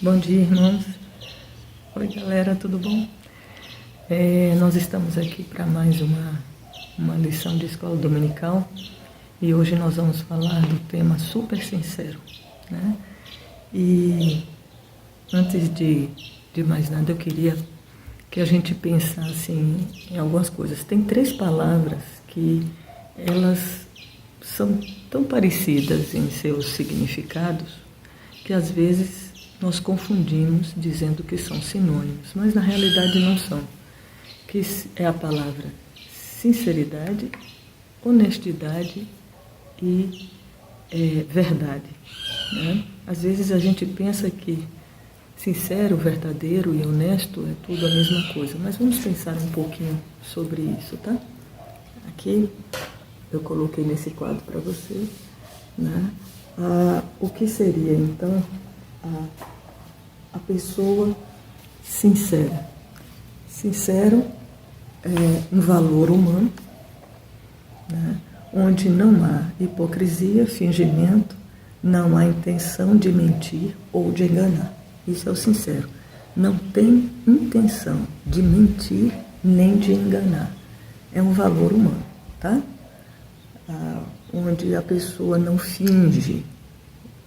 Bom dia, irmãos. Oi, galera, tudo bom? Nós estamos aqui para mais uma lição de escola dominical e hoje nós vamos falar do tema super sincero, né? E antes de mais nada, eu queria que a gente pensasse em algumas coisas. Tem 3 palavras que elas são tão parecidas em seus significados que às vezes nós confundimos dizendo que são sinônimos, mas na realidade não são. Que é a palavra sinceridade, honestidade e verdade, né? Às vezes a gente pensa que sincero, verdadeiro e honesto é tudo a mesma coisa, mas vamos pensar um pouquinho sobre isso, tá? Aqui eu coloquei nesse quadro para você, né? O que seria então a pessoa sincera? Sincero é um valor humano, né? Onde não há hipocrisia, fingimento, não há intenção de mentir ou de enganar. Isso é o sincero. Não tem intenção de mentir nem de enganar. É um valor humano, tá? Onde a pessoa não finge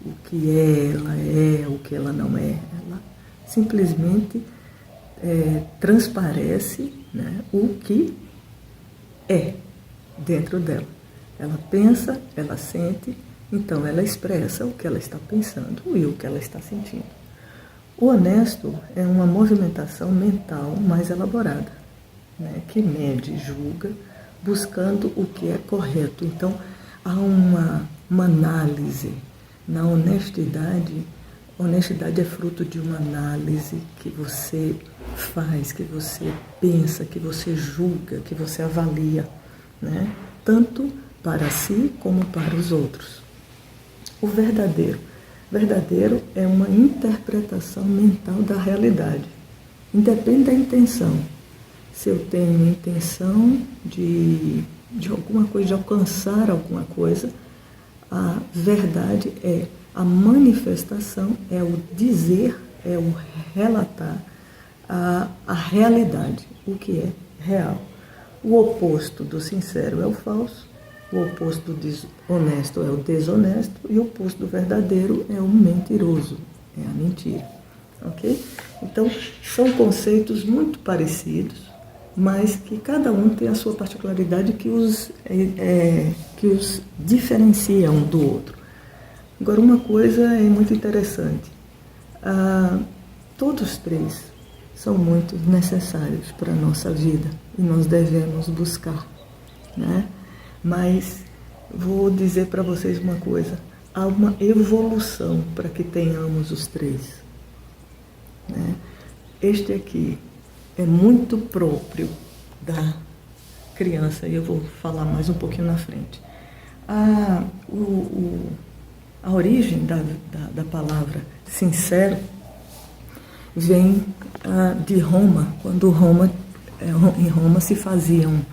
o que ela é, o que ela não é. Ela simplesmente transparece, né, o que é dentro dela. Ela pensa, ela sente, então ela expressa o que ela está pensando e o que ela está sentindo. O honesto é uma movimentação mental mais elaborada, né, que mede, julga, buscando o que é correto. Então, há uma análise. Na honestidade, honestidade é fruto de uma análise que você faz, que você pensa, que você julga, que você avalia, né? Tanto para si como para os outros. O verdadeiro. Verdadeiro é uma interpretação mental da realidade. Independe da intenção. Se eu tenho intenção de alguma coisa, de alcançar alguma coisa, a verdade é a manifestação, é o dizer, é o relatar a realidade, o que é real. O oposto do sincero é o falso, o oposto do honesto é o desonesto e o oposto do verdadeiro é o mentiroso, é a mentira. Ok? Então, são conceitos muito parecidos, mas que cada um tem a sua particularidade que os diferencia um do outro. Agora, uma coisa é muito interessante. Todos os 3 são muito necessários para a nossa vida e nós devemos buscar, né? Mas vou dizer para vocês uma coisa. Há uma evolução para que tenhamos os 3, né? Este aqui é muito próprio da criança, e eu vou falar mais um pouquinho na frente. A origem da palavra sincero vem de Roma, quando em Roma se faziam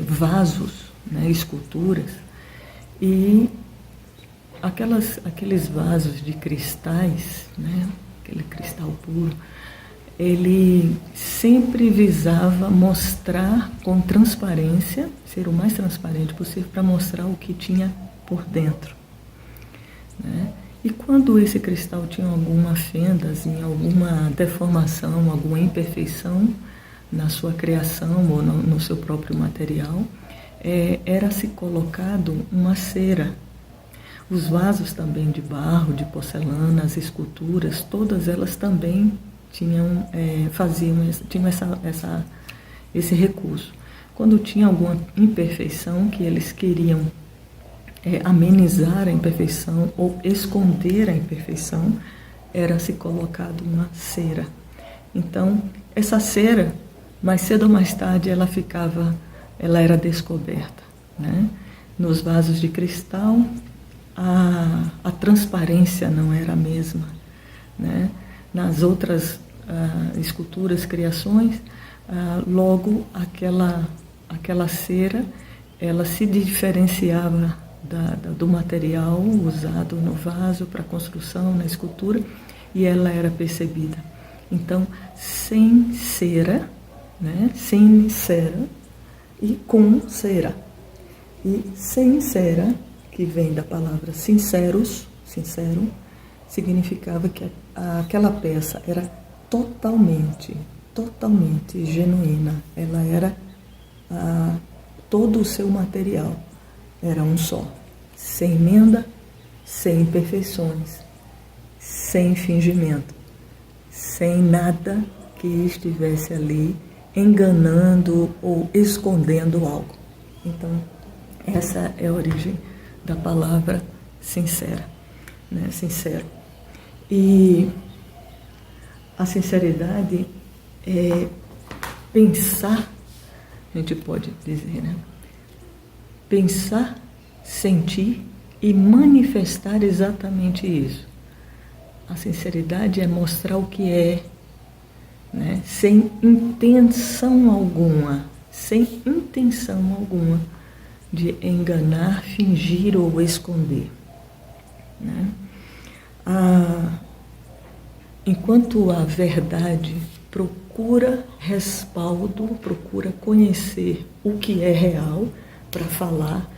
vasos, né, esculturas, e aqueles vasos de cristais, né, aquele cristal puro, ele sempre visava mostrar com transparência, ser o mais transparente possível, para mostrar o que tinha por dentro, né? E quando esse cristal tinha alguma fendazinha, alguma deformação, alguma imperfeição na sua criação ou no seu próprio material, era-se colocado uma cera. Os vasos também de barro, de porcelana, as esculturas, todas elas também tinham esse recurso. Quando tinha alguma imperfeição que eles queriam amenizar a imperfeição ou esconder a imperfeição, era-se colocado uma cera. Então, essa cera, mais cedo ou mais tarde, ela era descoberta, né? Nos vasos de cristal, a transparência não era a mesma, né? Nas outras esculturas, criações, logo aquela cera, ela se diferenciava do material usado no vaso para construção, na escultura, e ela era percebida. Então, sem cera, né? Sem cera e com cera. E sem cera, que vem da palavra sinceros, sincero, significava que aquela peça era totalmente genuína. Ela era todo o seu material era um só, sem emenda, sem imperfeições, sem fingimento, sem nada que estivesse ali enganando ou escondendo algo. Então, essa é a origem da palavra sincera, né? Sincero. E a sinceridade é pensar, a gente pode dizer, né? Pensar, sentir e manifestar exatamente isso. A sinceridade é mostrar o que é, né? Sem intenção alguma de enganar, fingir ou esconder, né? Enquanto a verdade procura respaldo, procura conhecer o que é real para falar,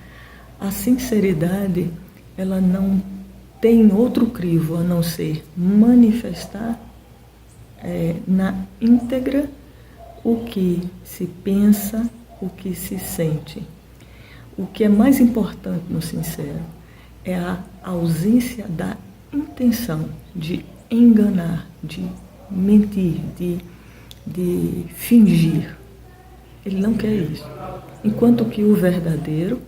a sinceridade, ela não tem outro crivo a não ser manifestar na íntegra o que se pensa, o que se sente. O que é mais importante no sincero é a ausência da intenção de enganar, de mentir, de fingir. Ele não quer isso. Enquanto que o verdadeiro,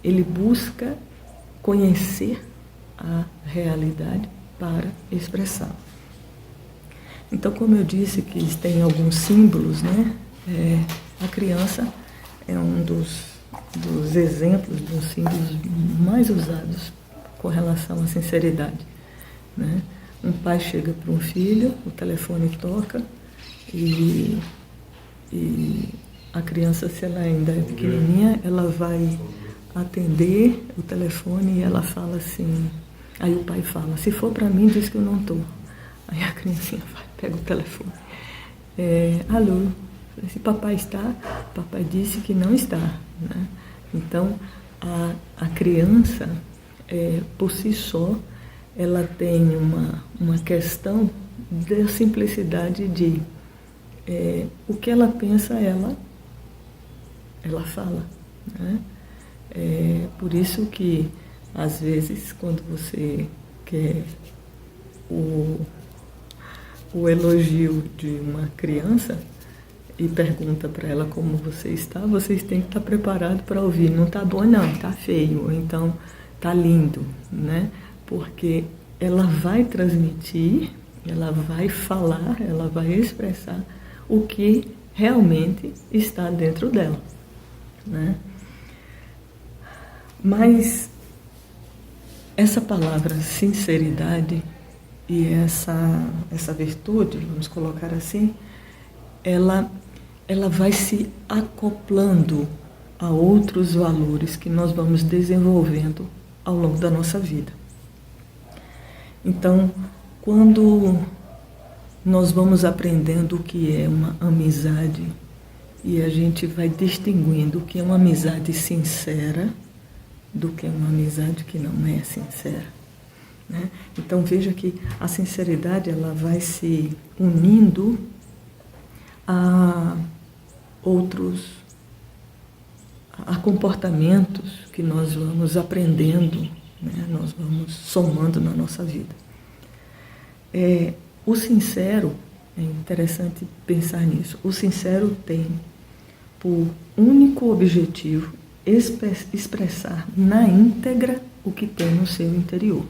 ele busca conhecer a realidade para expressá-la. Então, como eu disse que tem alguns símbolos, né? A criança é um dos exemplos, dos símbolos mais usados com relação à sinceridade, né? Um pai chega para um filho, o telefone toca e a criança, se ela ainda é pequenininha, ela vai atender o telefone e ela fala assim, aí o pai fala, se for para mim, diz que eu não estou. Aí a criancinha vai, pega o telefone. Alô, se papai está, papai disse que não está, né? Então, a criança, por si só, ela tem uma questão da simplicidade de o que ela pensa, ela fala, né? Por isso que, às vezes, quando você quer o elogio de uma criança e pergunta para ela como você está, vocês têm que estar preparados para ouvir. Não está bom, não, está feio, ou então está lindo, né? Porque ela vai transmitir, ela vai falar, ela vai expressar o que realmente está dentro dela, né? Mas essa palavra sinceridade e essa virtude, vamos colocar assim, ela vai se acoplando a outros valores que nós vamos desenvolvendo ao longo da nossa vida. Então, quando nós vamos aprendendo o que é uma amizade e a gente vai distinguindo o que é uma amizade sincera do que é uma amizade que não é sincera, né? Então veja que a sinceridade, ela vai se unindo a comportamentos que nós vamos aprendendo, né? Nós vamos somando na nossa vida. O sincero, é interessante pensar nisso, o sincero tem por único objetivo expressar na íntegra o que tem no seu interior.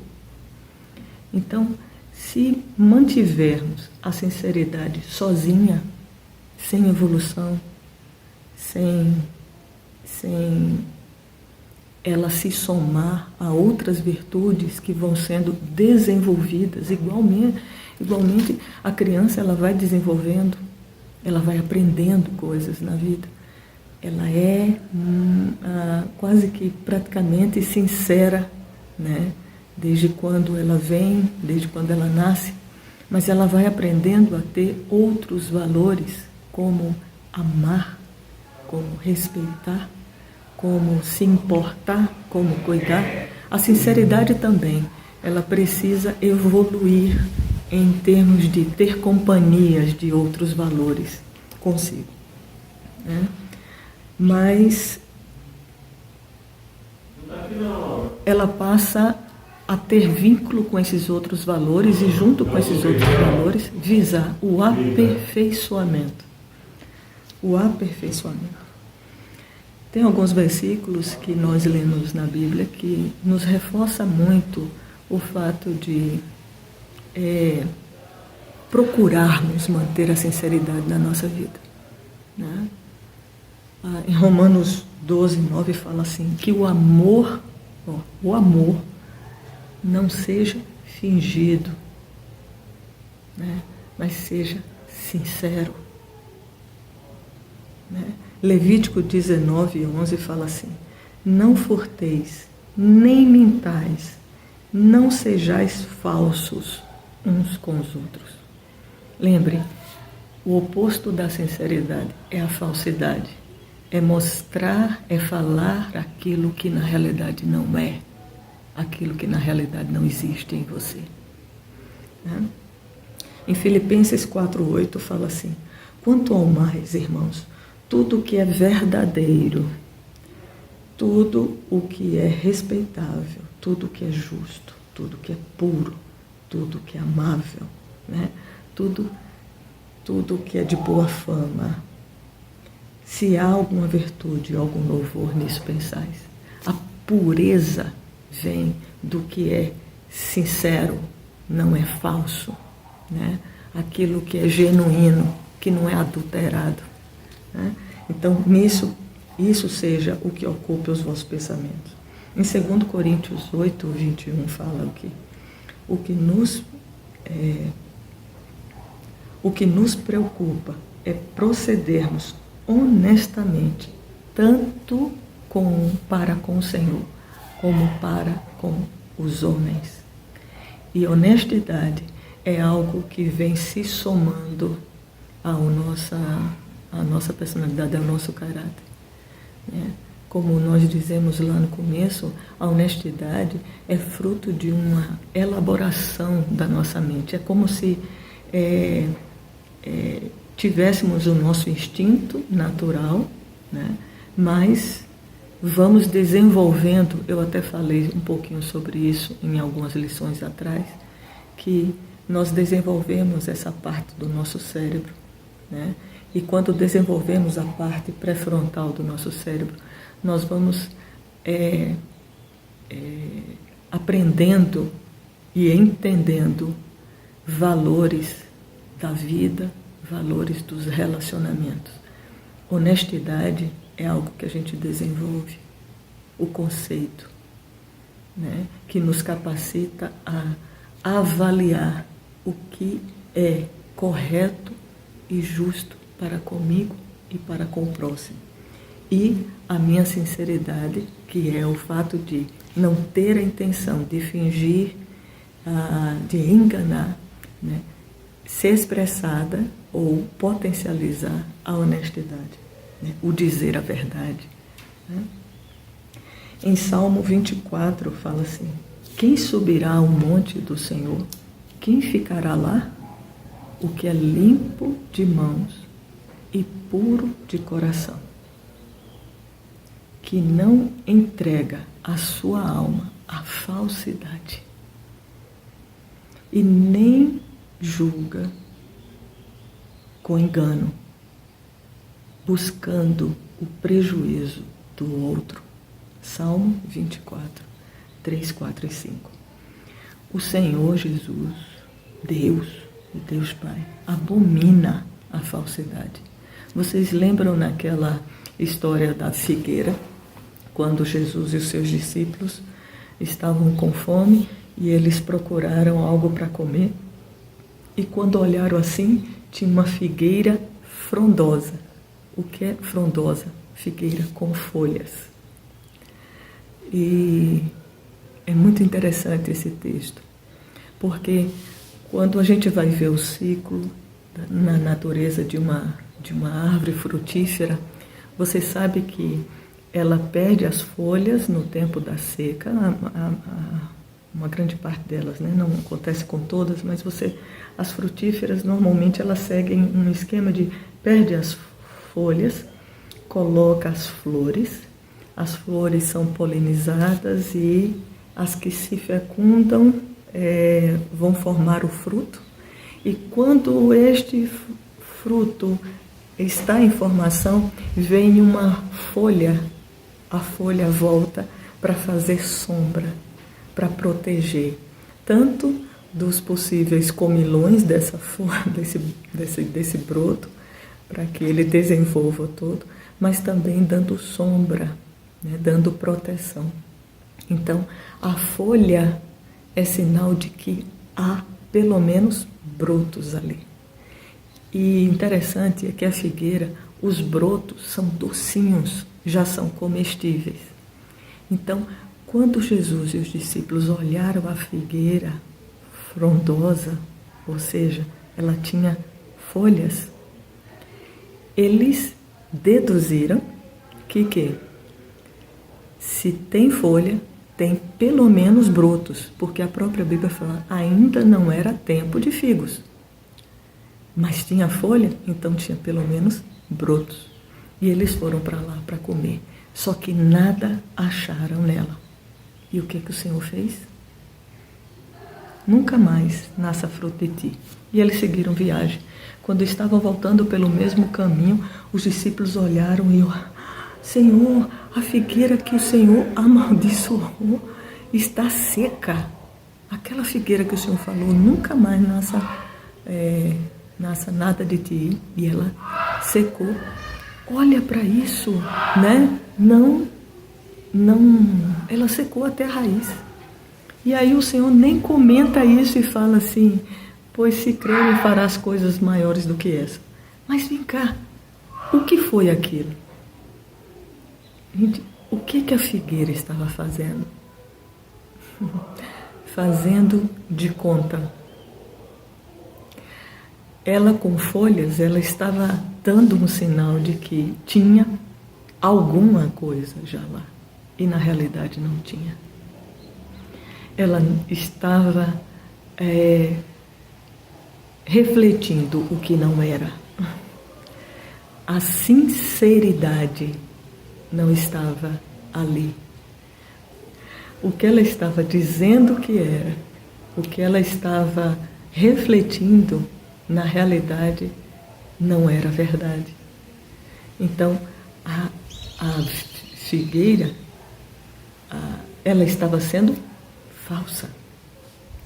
Então, se mantivermos a sinceridade sozinha, sem evolução, sem ela se somar a outras virtudes que vão sendo desenvolvidas, igualmente a criança, ela vai desenvolvendo, ela vai aprendendo coisas na vida. ela é quase que praticamente sincera, né? Desde quando ela vem, desde quando ela nasce, mas ela vai aprendendo a ter outros valores, como amar, como respeitar, como se importar, como cuidar. A sinceridade também, ela precisa evoluir em termos de ter companhias de outros valores consigo, né? Mas ela passa a ter vínculo com esses outros valores e junto com esses outros valores visar o aperfeiçoamento. O aperfeiçoamento. Tem alguns versículos que nós lemos na Bíblia que nos reforça muito o fato de procurarmos manter a sinceridade na nossa vida, né? Em Romanos 12, 9 fala assim, que o amor não seja fingido, né? Mas seja sincero, né? Levítico 19, 11 fala assim, não furteis, nem mintais, não sejais falsos uns com os outros. Lembre, o oposto da sinceridade é a falsidade. É mostrar, é falar aquilo que na realidade não é, aquilo que na realidade não existe em você, né? Em Filipenses 4:8 fala assim, quanto ao mais, irmãos, tudo o que é verdadeiro, tudo o que é respeitável, tudo o que é justo, tudo o que é puro, tudo o que é amável, né? Tudo o que é de boa fama. Se há alguma virtude, algum louvor, nisso pensais. A pureza vem do que é sincero, não é falso, né? Aquilo que é genuíno, que não é adulterado, né? Então, isso seja o que ocupe os vossos pensamentos. Em 2 Coríntios 8, 21 fala o que nos preocupa é procedermos honestamente, tanto para com o Senhor, como para com os homens. E honestidade é algo que vem se somando à nossa personalidade, ao nosso caráter, né? Como nós dizemos lá no começo, a honestidade é fruto de uma elaboração da nossa mente. É como se tivéssemos o nosso instinto natural, né? Mas vamos desenvolvendo, eu até falei um pouquinho sobre isso em algumas lições atrás, que nós desenvolvemos essa parte do nosso cérebro, né? E quando desenvolvemos a parte pré-frontal do nosso cérebro, nós vamos aprendendo e entendendo valores da vida, valores dos relacionamentos. Honestidade é algo que a gente desenvolve, o conceito, né, que nos capacita a avaliar o que é correto e justo para comigo e para com o próximo. E a minha sinceridade, que é o fato de não ter a intenção de fingir, de enganar, né, ser expressada ou potencializar a honestidade, né, o dizer a verdade, né? Em Salmo 24 fala assim, quem subirá ao monte do Senhor? Quem ficará lá? O que é limpo de mãos e puro de coração, que não entrega a sua alma à falsidade e nem julga com engano, buscando o prejuízo do outro. Salmo 24, 3, 4 e 5. O Senhor Jesus, Deus Pai, abomina a falsidade. Vocês lembram naquela história da figueira, quando Jesus e os seus discípulos estavam com fome e eles procuraram algo para comer? E quando olharam assim, tinha uma figueira frondosa. O que é frondosa? figueira com folhas. E é muito interessante esse texto, porque quando a gente vai ver o ciclo na natureza de uma árvore frutífera, você sabe que ela perde as folhas no tempo da seca, uma grande parte delas, né? Não acontece com todas, mas as frutíferas normalmente elas seguem um esquema de perde as folhas, coloca as flores são polinizadas e as que se fecundam vão formar o fruto, e quando este fruto está em formação, vem uma folha, a folha volta para fazer sombra, para proteger tanto dos possíveis comilões desse broto, para que ele desenvolva todo, mas também dando sombra, né, dando proteção. Então, a folha é sinal de que há pelo menos brotos ali. E interessante é que a figueira, os brotos são docinhos, já são comestíveis. Então, quando Jesus e os discípulos olharam a figueira frondosa, ou seja, ela tinha folhas, eles deduziram que se tem folha, tem pelo menos brotos, porque a própria Bíblia fala, ainda não era tempo de figos. Mas tinha folha, então tinha pelo menos brotos. E eles foram para lá para comer. Só que nada acharam nela. E o que o Senhor fez? Nunca mais nasça fruto de ti. E eles seguiram viagem. Quando estavam voltando pelo mesmo caminho, os discípulos olharam e Senhor, a figueira que o Senhor amaldiçoou está seca. Aquela figueira que o Senhor falou, nunca mais nasça nada de ti, e ela secou. Olha para isso, né? Não, ela secou até a raiz. E aí o Senhor nem comenta isso e fala assim, pois se crer farás coisas maiores do que essa. Mas vem cá, o que foi aquilo? Gente, o que a figueira estava fazendo? Fazendo de conta. Ela com folhas, ela estava dando um sinal de que tinha alguma coisa já lá. E na realidade não tinha. Ela estava refletindo o que não era. A sinceridade não estava ali. O que ela estava dizendo que era, o que ela estava refletindo, na realidade, não era verdade. Então, a figueira, ela estava sendo falsa,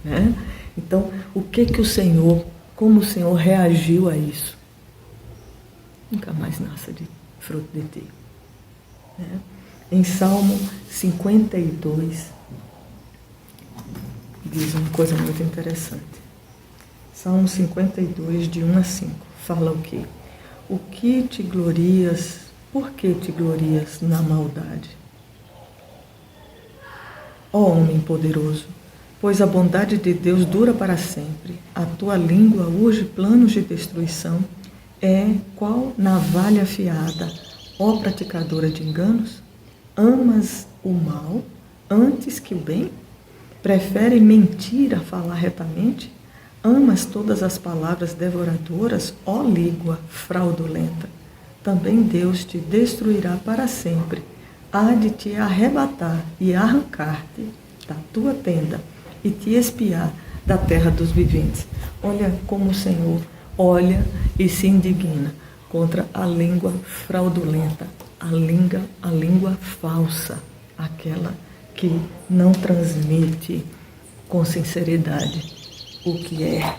né? Então, como o Senhor reagiu a isso? Nunca mais nasça de fruto de ti. Né? Em Salmo 52, diz uma coisa muito interessante. Salmo 52, de 1 a 5, fala o quê? O que te glorias, por que te glorias na maldade? Ó homem poderoso, pois a bondade de Deus dura para sempre. A tua língua urge planos de destruição. É qual navalha afiada, ó praticadora de enganos? Amas o mal antes que o bem? Prefere mentir a falar retamente? Amas todas as palavras devoradoras, ó língua fraudulenta? Também Deus te destruirá para sempre. Há de te arrebatar e arrancar-te da tua tenda e te espiar da terra dos viventes. Olha como o Senhor olha e se indigna contra a língua fraudulenta, a língua falsa, aquela que não transmite com sinceridade o que é.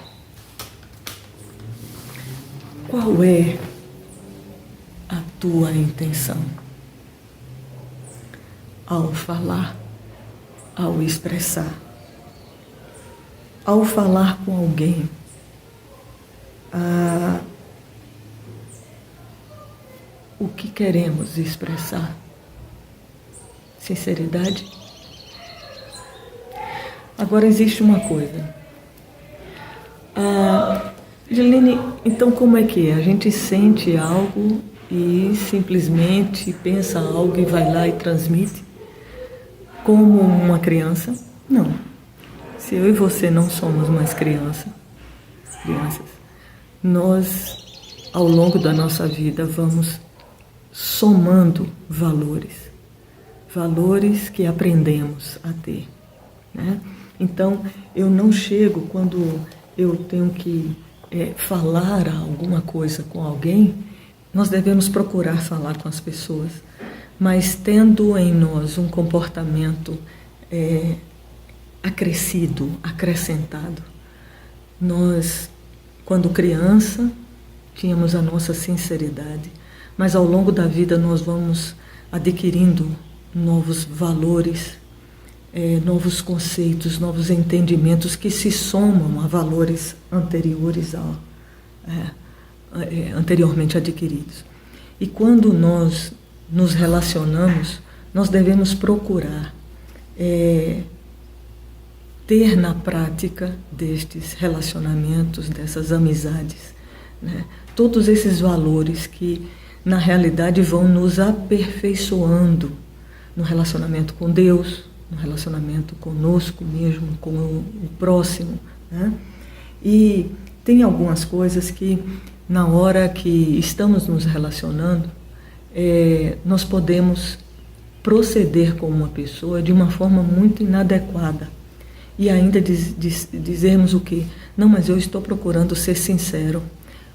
Qual é a tua intenção ao falar, ao expressar, ao falar com alguém? o que queremos expressar? Sinceridade? Agora existe uma coisa. Gilene, então como é que é? A gente sente algo e simplesmente pensa algo e vai lá e transmite? Como uma criança? Não. Se eu e você não somos mais crianças, nós, ao longo da nossa vida, vamos somando valores que aprendemos a ter, né? Então, eu não chego quando eu tenho que falar alguma coisa com alguém. Nós devemos procurar falar com as pessoas, mas tendo em nós um comportamento acrescentado. Nós, quando criança, tínhamos a nossa sinceridade, mas ao longo da vida nós vamos adquirindo novos valores, novos conceitos, novos entendimentos que se somam a valores anteriormente adquiridos. E quando nós nos relacionamos, nós devemos procurar ter na prática destes relacionamentos, dessas amizades, né, todos esses valores que, na realidade, vão nos aperfeiçoando no relacionamento com Deus, no relacionamento conosco mesmo, com o próximo, né? E tem algumas coisas que, na hora que estamos nos relacionando, nós podemos proceder com uma pessoa de uma forma muito inadequada e ainda dizermos o quê? Não, mas eu estou procurando ser sincero.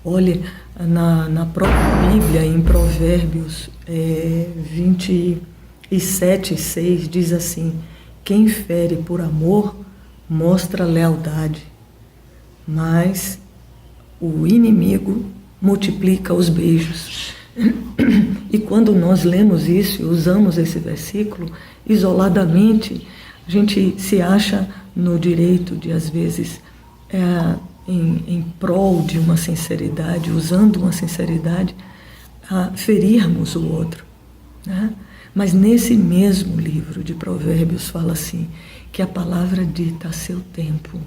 Olhe, na própria Bíblia, em Provérbios 27:6, diz assim: quem fere por amor mostra lealdade, mas o inimigo multiplica os beijos. E quando nós lemos isso e usamos esse versículo isoladamente, a gente se acha no direito de, às vezes, em prol de uma sinceridade, usando uma sinceridade, a ferirmos o outro, né? Mas nesse mesmo livro de Provérbios fala assim, que a palavra dita a seu tempo,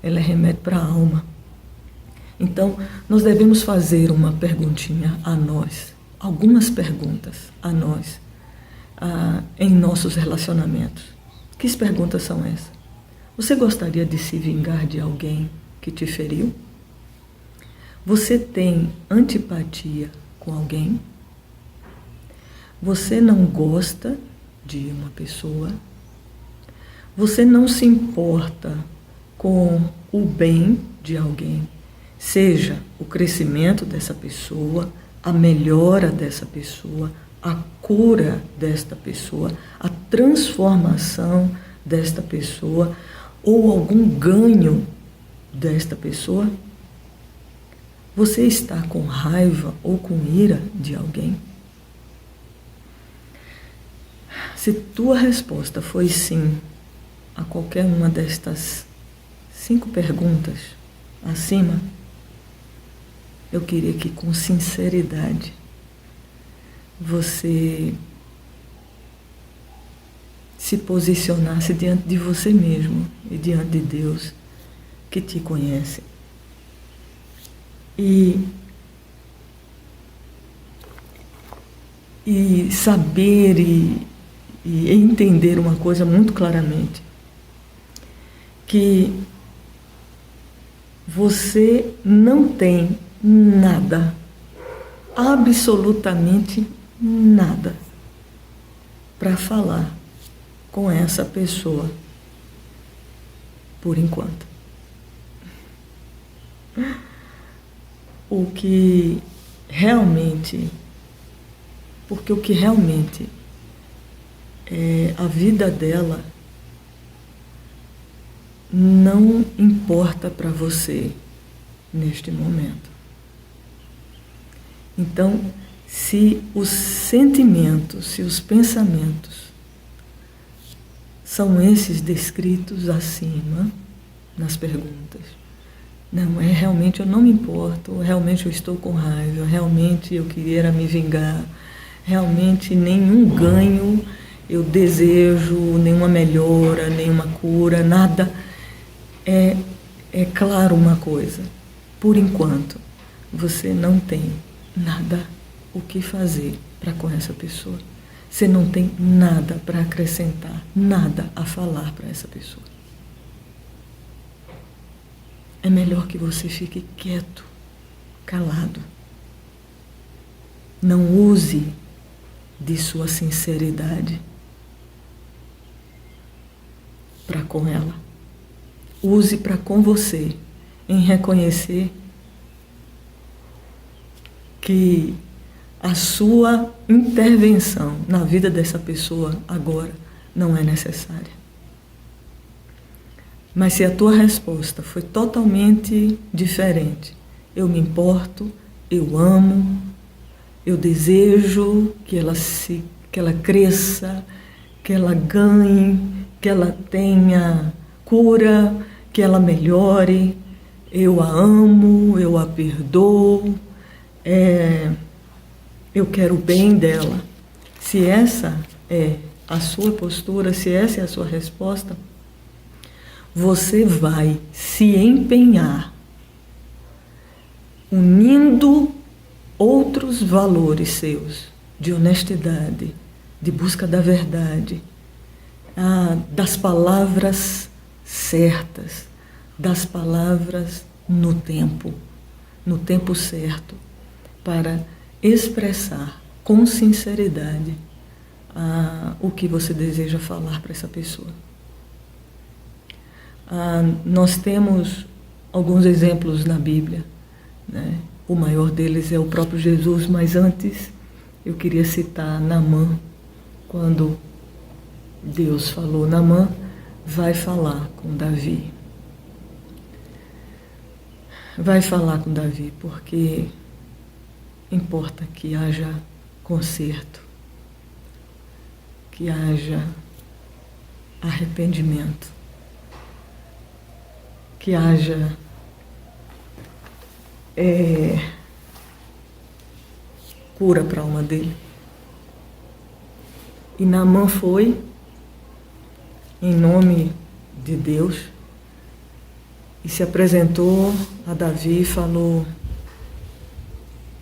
ela é remédio para a alma. Então, nós devemos fazer uma perguntinha a nós, algumas perguntas a nós, em nossos relacionamentos. Que perguntas são essas? Você gostaria de se vingar de alguém que te feriu? Você tem antipatia com alguém? Você não gosta de uma pessoa? Você não se importa com o bem de alguém? Seja o crescimento dessa pessoa, a melhora dessa pessoa, a cura desta pessoa, a transformação desta pessoa ou algum ganho desta pessoa? Você está com raiva ou com ira de alguém? Se tua resposta foi sim a qualquer uma destas 5 perguntas acima, eu queria que com sinceridade você se posicionasse diante de você mesmo e diante de Deus que te conhece. E saber e entender uma coisa muito claramente, que você não tem nada, absolutamente nada, para falar com essa pessoa, por enquanto. Porque o que realmente a vida dela não importa para você neste momento. Então, se os sentimentos, se os pensamentos são esses descritos acima nas perguntas, Não, realmente eu não me importo, realmente eu estou com raiva, realmente eu queria me vingar, realmente nenhum ganho eu desejo, nenhuma melhora, nenhuma cura, nada. É claro uma coisa, por enquanto, você não tem nada o que fazer para com essa pessoa. Você não tem nada para acrescentar, nada a falar para essa pessoa. É melhor que você fique quieto, calado. Não use de sua sinceridade para com ela. Use para com você, em reconhecer que a sua intervenção na vida dessa pessoa agora não é necessária. Mas se a tua resposta foi totalmente diferente, eu me importo, eu amo, eu desejo que ela cresça, que ela ganhe, que ela tenha cura, que ela melhore, eu a amo, eu a perdoo, eu quero o bem dela. Se essa é a sua postura, se essa é a sua resposta, você vai se empenhar unindo outros valores seus, de honestidade, de busca da verdade, das palavras certas, das palavras no tempo certo, para expressar com sinceridade o que você deseja falar para essa pessoa. Nós temos alguns exemplos na Bíblia, né? O maior deles é o próprio Jesus, mas antes eu queria citar Naamã, quando Deus falou, Naamã vai falar com Davi. Vai falar com Davi, porque importa que haja conserto, que haja arrependimento, que haja cura para a alma dele. E Naamã foi, em nome de Deus, e se apresentou a Davi e falou: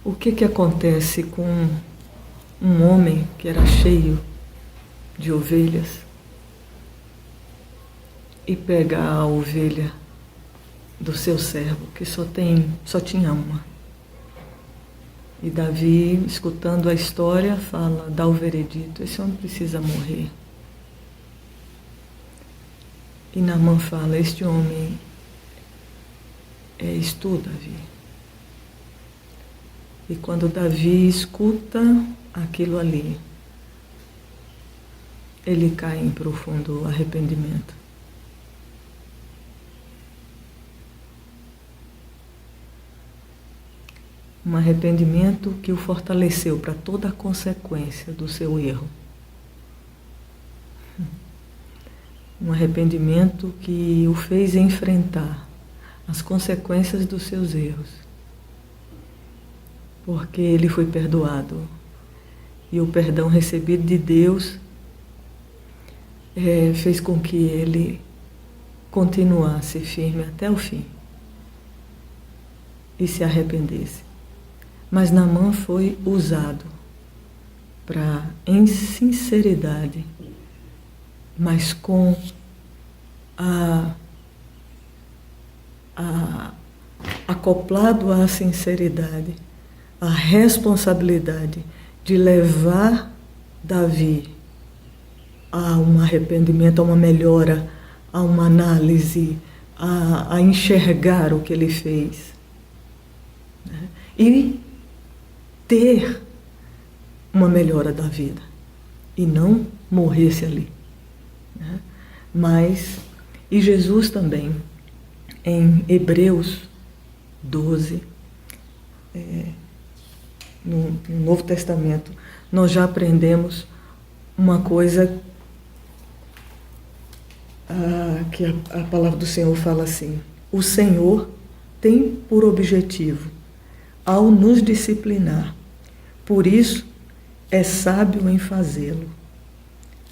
o que acontece com um homem que era cheio de ovelhas e pega a ovelha do seu servo, que só tinha uma? E Davi, escutando a história, fala, dá o veredito: esse homem precisa morrer. E Naamã fala: este homem és tu, Davi. E quando Davi escuta aquilo ali, ele cai em profundo arrependimento. Um arrependimento que o fortaleceu para toda a consequência do seu erro. Um arrependimento que o fez enfrentar as consequências dos seus erros. Porque ele foi perdoado. E o perdão recebido de Deus fez com que ele continuasse firme até o fim. E se arrependesse. Mas Naamã foi usado para, em sinceridade, mas com acoplado à sinceridade, a responsabilidade de levar Davi a um arrependimento, a uma melhora, a uma análise, a enxergar o que ele fez, né? E ter uma melhora da vida e não morresse ali, né? E Jesus também, em Hebreus 12, no Novo Testamento, nós já aprendemos uma coisa que a palavra do Senhor fala assim: o Senhor tem por objetivo, ao nos disciplinar. Por isso, é sábio em fazê-lo.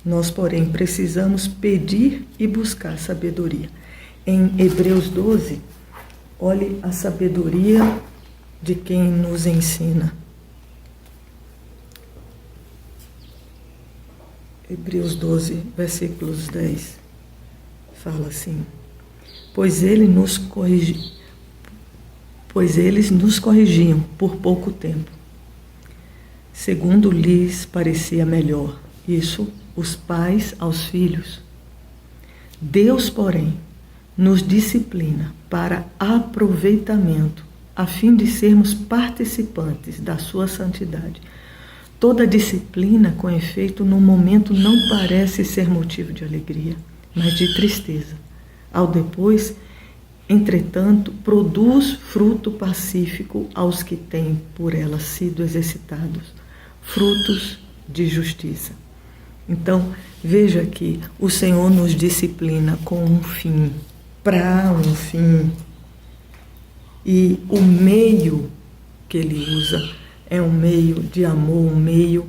Nós, porém, precisamos pedir e buscar sabedoria. Em Hebreus 12, olhe a sabedoria de quem nos ensina. Hebreus 12, versículos 10, fala assim: Pois eles nos corrigiam por pouco tempo, segundo lhes parecia melhor. Isso, os pais aos filhos. Deus, porém, nos disciplina para aproveitamento, a fim de sermos participantes da sua santidade. Toda disciplina, com efeito, no momento não parece ser motivo de alegria, mas de tristeza. Ao depois, entretanto, produz fruto pacífico aos que têm por ela sido exercitados, frutos de justiça. Então, veja que o Senhor nos disciplina com um fim, para um fim. E o meio que Ele usa é um meio de amor, um meio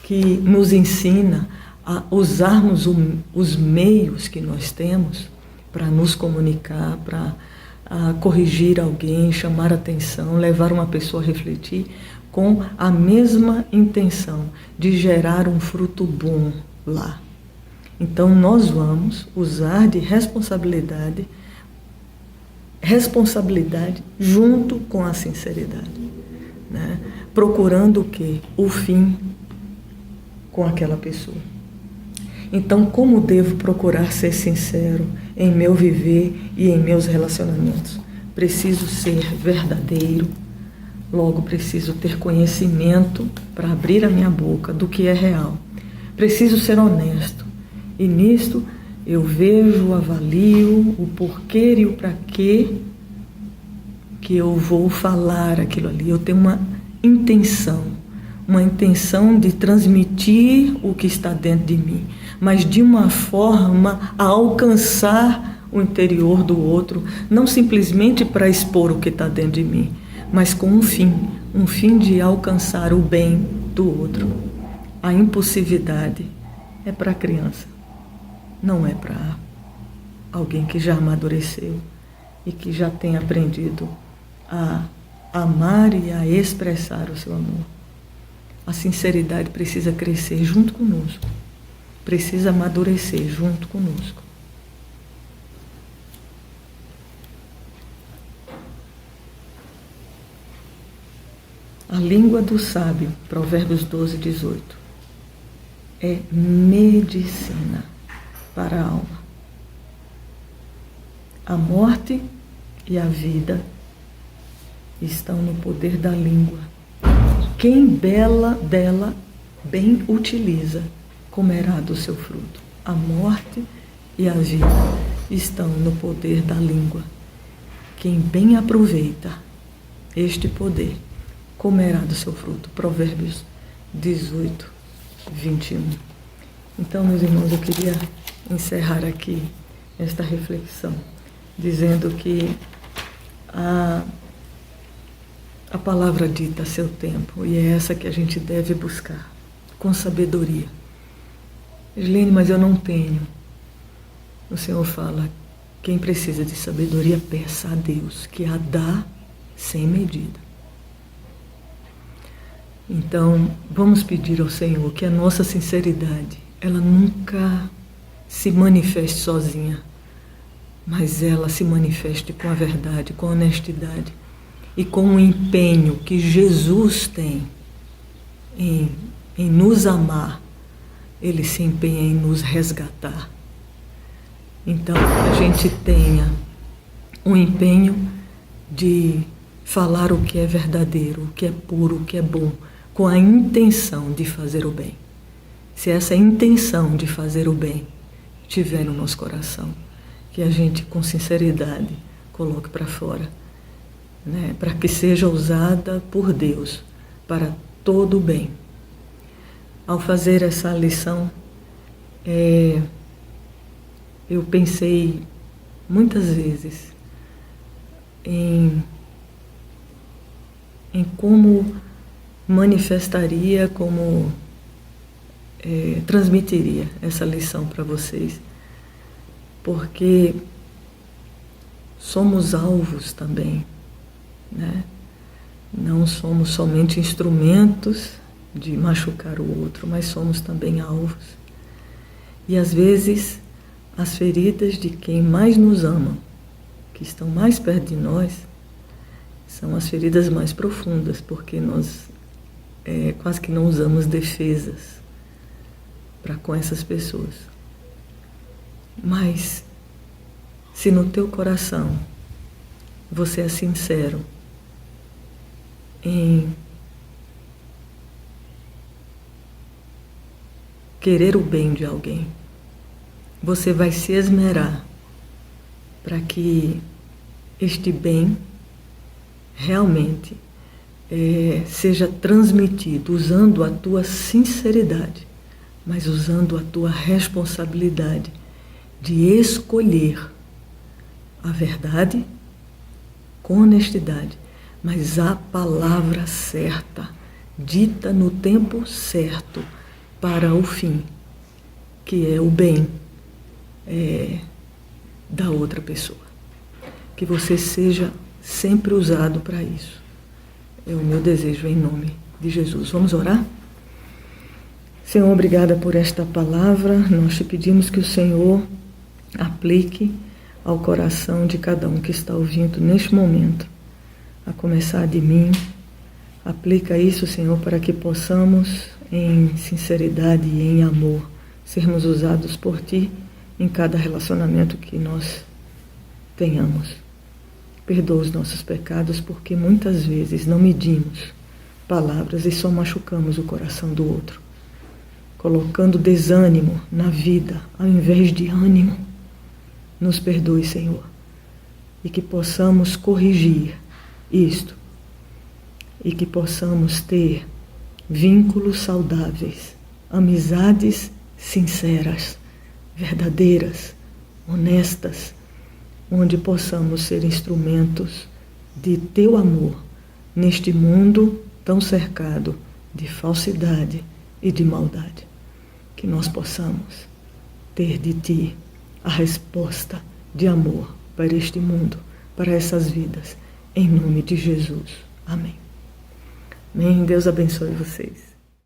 que nos ensina a usarmos os meios que nós temos para nos comunicar, para corrigir alguém, chamar atenção, levar uma pessoa a refletir, com a mesma intenção de gerar um fruto bom lá. Então nós vamos usar de responsabilidade junto com a sinceridade, né? Procurando o quê? O fim com aquela pessoa. Então, como devo procurar ser sincero em meu viver e em meus relacionamentos? Preciso ser verdadeiro, logo preciso ter conhecimento para abrir a minha boca do que é real. Preciso ser honesto, e nisto eu vejo, avalio o porquê e o para quê que eu vou falar aquilo ali. Eu tenho uma intenção de transmitir o que está dentro de mim, mas de uma forma a alcançar o interior do outro, não simplesmente para expor o que está dentro de mim, mas com um fim de alcançar o bem do outro. A impulsividade é para a criança, não é para alguém que já amadureceu e que já tem aprendido a amar e a expressar o seu amor. A sinceridade precisa crescer junto conosco, precisa amadurecer junto conosco. A língua do sábio, Provérbios 12, 18, é medicina para a alma. A morte e a vida estão no poder da língua. Quem dela bem utiliza, comerá do seu fruto. A morte e a vida estão no poder da língua. Quem bem aproveita este poder, comerá do seu fruto. Provérbios 18, 21. Então, meus irmãos, eu queria encerrar aqui esta reflexão, dizendo que a palavra dita a seu tempo, e é essa que a gente deve buscar, com sabedoria. Gislene, mas eu não tenho. O Senhor fala, quem precisa de sabedoria, peça a Deus, que a dá sem medida. Então, vamos pedir ao Senhor que a nossa sinceridade, ela nunca se manifeste sozinha, mas ela se manifeste com a verdade, com a honestidade e com o empenho que Jesus tem em nos amar. Ele se empenha em nos resgatar. Então, que a gente tenha um empenho de falar o que é verdadeiro, o que é puro, o que é bom, com a intenção de fazer o bem. Se essa intenção de fazer o bem tiver no nosso coração, que a gente com sinceridade coloque para fora, né, para que seja usada por Deus para todo o bem. Ao fazer essa lição, eu pensei muitas vezes em como manifestaria, como transmitiria essa lição para vocês, porque somos alvos também, né? Não somos somente instrumentos de machucar o outro, mas somos também alvos. E às vezes as feridas de quem mais nos ama, que estão mais perto de nós, são as feridas mais profundas, porque nós quase que não usamos defesas para com essas pessoas. Mas se no teu coração você é sincero em querer o bem de alguém, você vai se esmerar para que este bem realmente seja transmitido usando a tua sinceridade, mas usando a tua responsabilidade de escolher a verdade com honestidade, mas a palavra certa, dita no tempo certo, para o fim, que é o bem da outra pessoa. Que você seja sempre usado para isso. É o meu desejo em nome de Jesus. Vamos orar? Senhor, obrigada por esta palavra. Nós te pedimos que o Senhor aplique ao coração de cada um que está ouvindo neste momento, a começar de mim. Aplica isso, Senhor, para que possamos, em sinceridade e em amor, sermos usados por Ti em cada relacionamento que nós tenhamos. Perdoa os nossos pecados, porque muitas vezes não medimos palavras e só machucamos o coração do outro, colocando desânimo na vida ao invés de ânimo. Nos perdoe, Senhor, e que possamos corrigir isto, e que possamos ter vínculos saudáveis, amizades sinceras, verdadeiras, honestas, onde possamos ser instrumentos de Teu amor neste mundo tão cercado de falsidade e de maldade. Que nós possamos ter de Ti a resposta de amor para este mundo, para essas vidas, em nome de Jesus. Amém. Amém. Deus abençoe vocês.